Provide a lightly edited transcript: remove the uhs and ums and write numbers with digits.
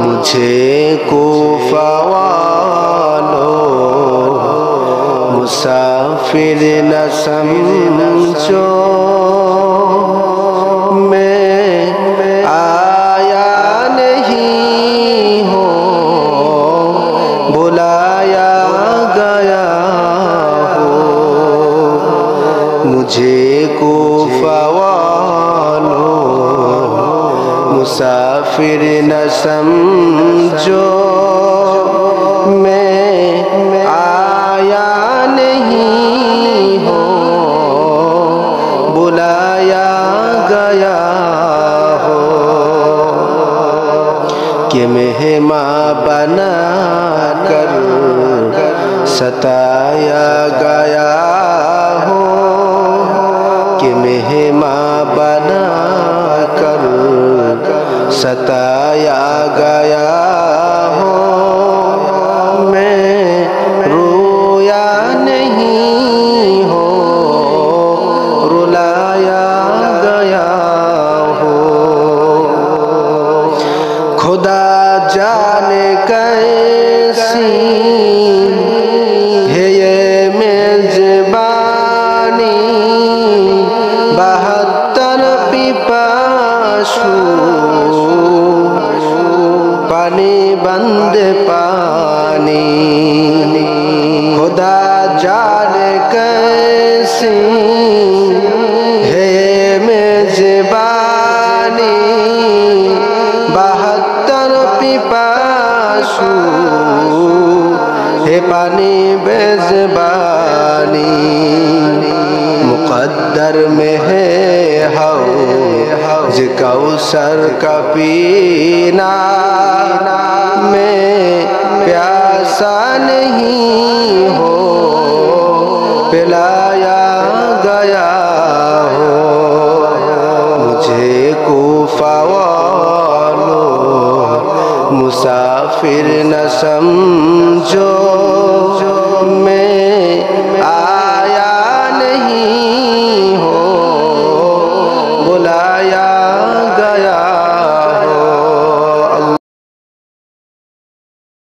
مجھے کوفہ والوں مسافر نہ سمجھو، میں آیا نہیں ہوں بلایا گیا ہوں، مجھے کوفہ والوں مسافر نہ سمجھو، میں آیا نہیں ہوں بلایا گیا ہوں، کہ مہماں بنا کر ستایا گیا ہوں، کہ مہماں بنا کر ستایا گیا ہوں، میں رویا نہیں ہوں رلایا گیا ہوں، خدا جانے کیسی ہے یہ میزبانی، 72 پیپاسو پانی بند پانی، خدا جانے کیسی ہے میزبانی، 72 پیپاسو ہے پانی بے زبانی، مقدر میں ہے حوض کوثر کا پینا، میں پیاسا نہیں ہوں پلایا گیا ہوں، مجھے کوفہ والوں مسافر نہ سمجھو، میں